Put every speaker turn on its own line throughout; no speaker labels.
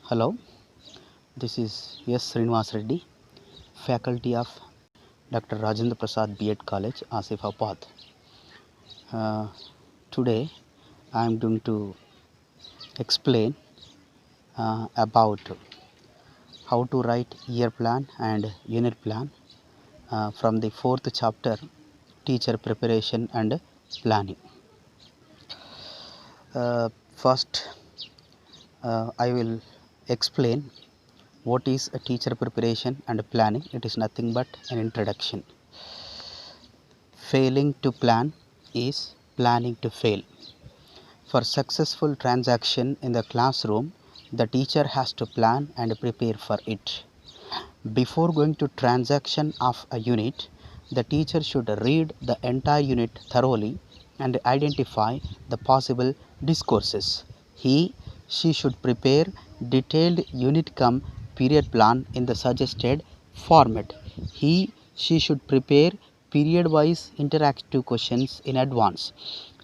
Hello, this is S. Srinivas Reddy, faculty of Dr. Rajendra Prasad B.Ed College, Asifabad. Uh, Today I am going to explain about how to write year plan and unit plan from the fourth chapter, teacher preparation and planning. First, I will explain what is a teacher preparation and planning. It is nothing but an introduction. Failing to plan is planning to fail. For successful transaction in the classroom, the teacher has to plan and prepare for it. Before going to transaction of a unit, the teacher should read the entire unit thoroughly and identify the possible discourses. She should prepare detailed unit cum period plan in the suggested format. She should prepare period-wise interactive questions in advance.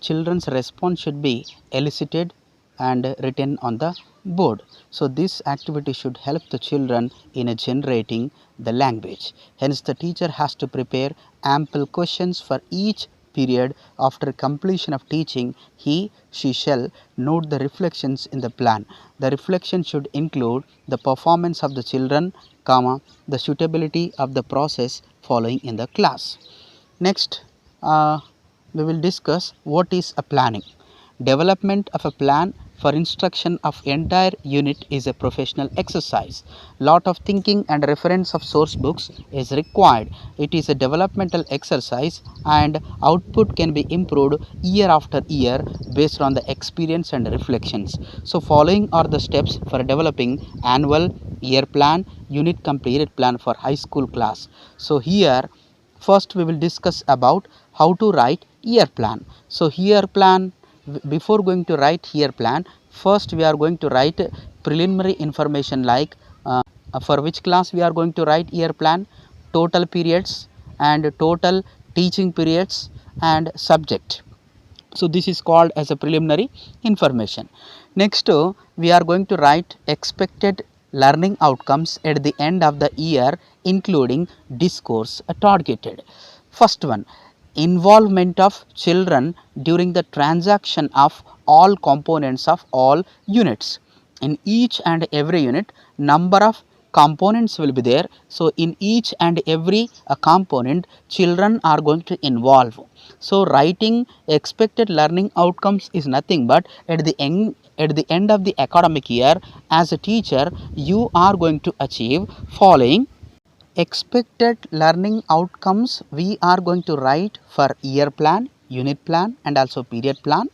Children's response should be elicited and written on the board. So this activity should help the children in generating the language. Hence the teacher has to prepare ample questions for each period. After completion of teaching, she shall note the reflections in the plan. The reflection should include the performance of the children, comma, the suitability of the process following in the class. Next, we will discuss what is a planning. Development of a plan for instruction of entire unit is a professional exercise. Lot of thinking and reference of source books is required. It is a developmental exercise and output can be improved year after year based on the experience and reflections. So following are the steps for developing annual, year plan, unit completed plan for high school class. So here first we will discuss about how to write year plan. So year plan, before going to write year plan, first we are going to write preliminary information like for which class we are going to write year plan, total periods and total teaching periods and subject. So this is called as a preliminary information. Next we are going to write expected learning outcomes at the end of the year, including discourse targeted. First one, involvement of children during the transaction of all components of all units. In each and every unit, number of components will be there. So in each and every component, children are going to involve. So writing expected learning outcomes is nothing but at the end of the academic year, as a teacher you are going to achieve following expected learning outcomes. We are going to write for year plan, unit plan and also period plan.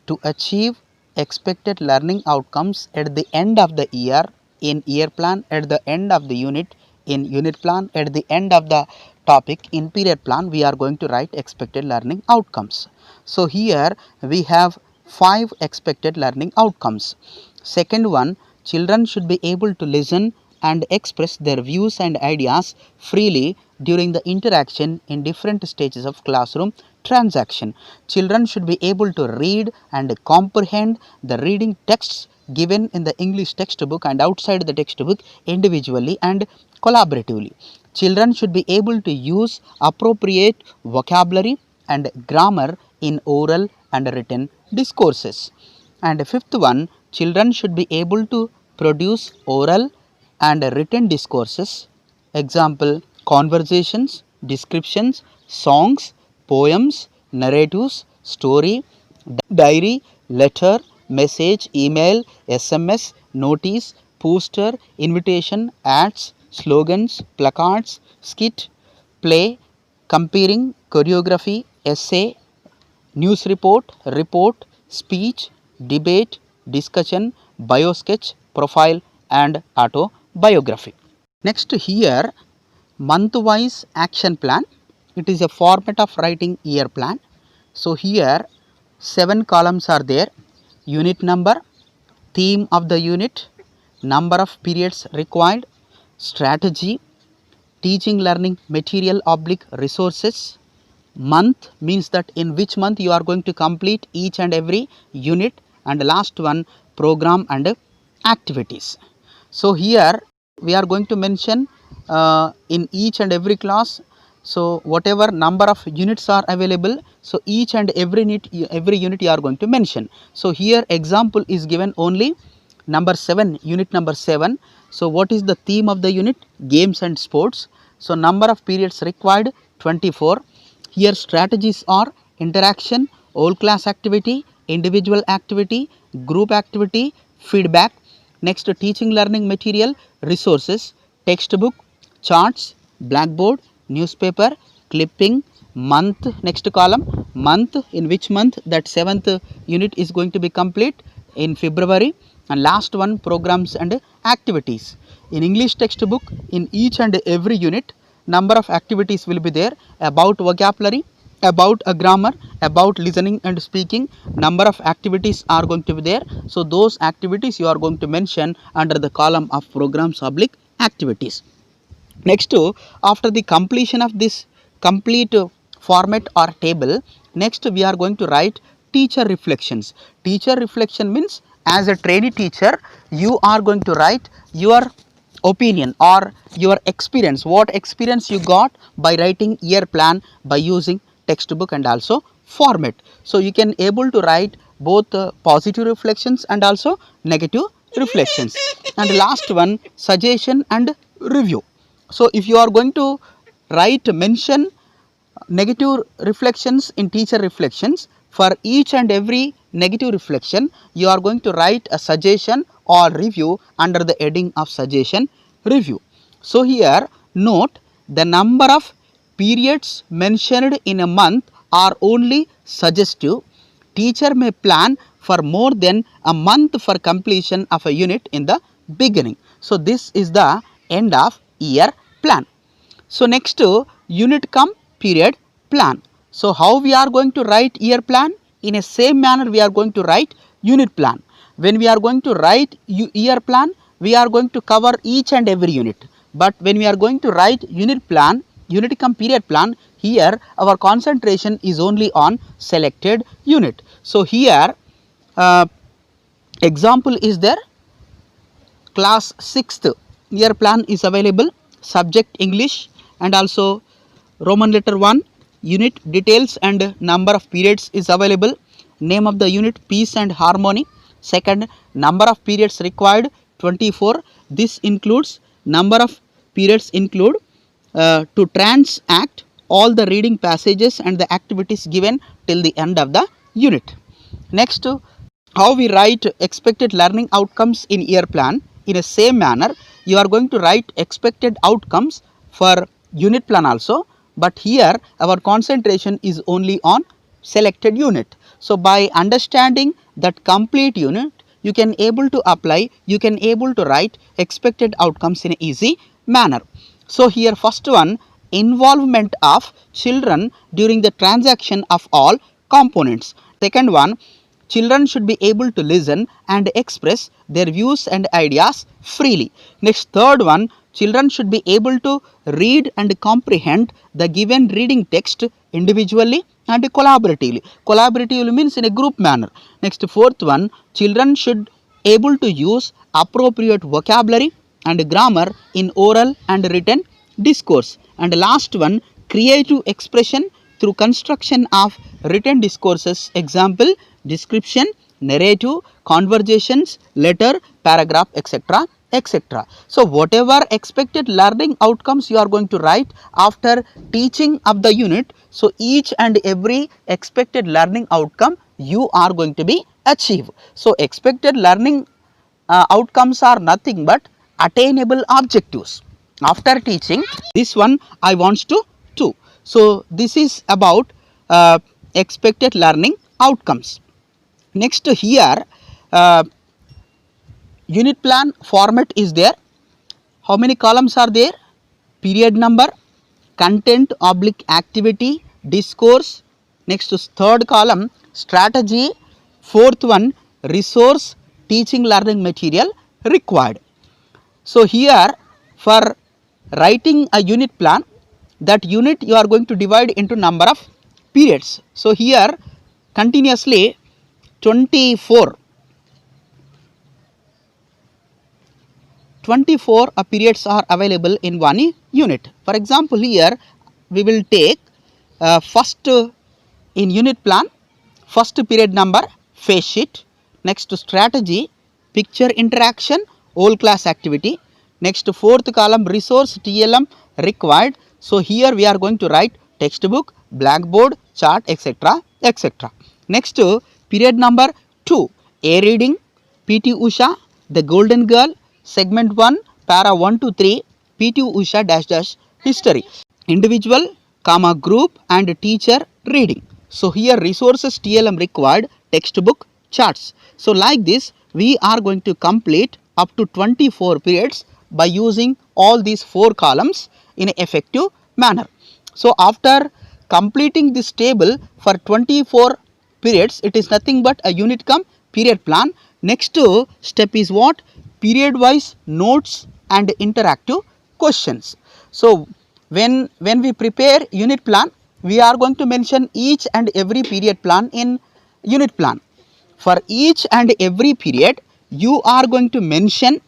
To achieve expected learning outcomes at the end of the year in year plan, at the end of the unit in unit plan, at the end of the topic in period plan, we are going to write expected learning outcomes. So here we have 5 expected learning outcomes. Second one, children should be able to listen and express their views and ideas freely during the interaction in different stages of classroom transaction. Children should be able to read and comprehend the reading texts given in the English textbook and outside the textbook individually and collaboratively. Children should be able to use appropriate vocabulary and grammar in oral and written discourses. And fifth one, children should be able to produce oral and written discourses. Example, conversations, descriptions, songs, poems, narratives, story, diary, letter, message, email, SMS, notice, poster, invitation, ads, slogans, placards, skit, play, comparing, choreography, essay, news report, speech, debate, discussion, biosketch, profile and autobiography. Next here, month-wise action plan. It is a format of writing year plan. So here 7 columns are there: unit number, theme of the unit, number of periods required, strategy, teaching learning material / resources. Month means that in which month you are going to complete each and every unit, and last one, program and activities. So here we are going to mention in each and every class, so whatever number of units are available, so each and every unit you are going to mention. So here example is given only number 7, unit number 7. So what is the theme of the unit? Games and sports. So number of periods required 24. Here strategies are interaction, all class activity, individual activity, group activity, feedback. Next, teaching learning material, resources, textbook, charts, blackboard, newspaper, clipping, month. Next column, month, in which month that 7th unit is going to be complete, in February. And last one, programs and activities. In English textbook, in each and every unit, number of activities will be there: about vocabulary, about a grammar, about listening and speaking. Number of activities are going to be there. So those activities you are going to mention under the column of programs oblique activities. Next, after the completion of this complete format or table, next we are going to write teacher reflections. Teacher reflection means, as a trainee teacher, you are going to write your opinion or your experience, what experience you got by writing year plan by using textbook and also format. So you can able to write both positive reflections and also negative reflections. And last one, suggestion and review. So if you are going to write, mention negative reflections in teacher reflections, for each and every negative reflection you are going to write a suggestion or review under the heading of suggestion review. So here note, the number of periods mentioned in a month are only suggestive. Teacher may plan for more than a month for completion of a unit in the beginning. So this is the end of year plan. So next, unit come period plan. So how we are going to write year plan? In a same manner we are going to write unit plan. When we are going to write year plan, we are going to cover each and every unit. But when we are going to write unit plan, unit come period plan, here our concentration is only on selected unit. So here example is there. Class 6th year plan is available. Subject English and also Roman letter 1. Unit details and number of periods is available. Name of the unit, peace and harmony. Second, number of periods required 24. This includes, number of periods include to transact all the reading passages and the activities given till the end of the unit. Next, how we write expected learning outcomes in year plan. In a same manner you are going to write expected outcomes for unit plan also, but here our concentration is only on selected unit. So by understanding that complete unit, you can able to apply, you can able to write expected outcomes in an easy manner. So here first one, involvement of children during the transaction of all components. Second one, children should be able to listen and express their views and ideas freely. Next, third one, children should be able to read and comprehend the given reading text individually and collaboratively. Collaboratively means in a group manner. Next, fourth one, children should able to use appropriate vocabulary and grammar in oral and written discourse. And last one, creative expression through construction of written discourses. Example, description, narrative, conversations, letter, paragraph, etc. etc. So whatever expected learning outcomes you are going to write after teaching of the unit, so each and every expected learning outcome you are going to be achieve. So expected learning outcomes are nothing but attainable objectives. After teaching this one I wants to do. So this is about expected learning outcomes. Next, here unit plan format is there. How many columns are there? Period number, content oblique activity, discourse. Next, third column, strategy. Fourth one, resource, teaching learning material required. So here for writing a unit plan, that unit you are going to divide into number of periods. So here continuously 24 24 periods are available in one unit. For example, here we will take first in unit plan, first period number, face sheet, next strategy, picture interaction, whole class activity, next fourth column resource TLM required. So here we are going to write textbook, blackboard, chart, etc., etc. Next period number 2, A reading, PT Usha, the golden girl, segment 1, para 1 to 3, PT Usha dash dash history, individual, comma group and teacher reading. So here resources TLM required, textbook, charts. So like this we are going to complete up to 24 periods by using all these 4 columns in an effective manner. So after completing this table for 24 periods, it is nothing but a unit cum period plan. Next step is what? Period wise notes and interactive questions. So when we prepare unit plan, we are going to mention each and every period plan in unit plan. For each and every period, you are going to mention,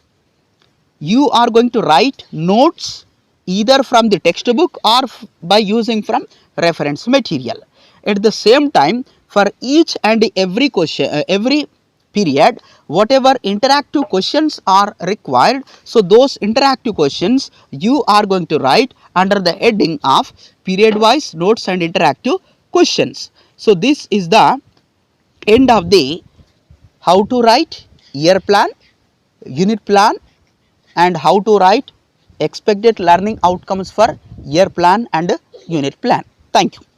you are going to write notes either from the textbook or by using from reference material. At the same time, for each and every question, every period, whatever interactive questions are required, so those interactive questions you are going to write under the heading of period wise notes and interactive questions. So this is the end of the how to write year plan, unit plan, and how to write expected learning outcomes for year plan and unit plan. Thank you.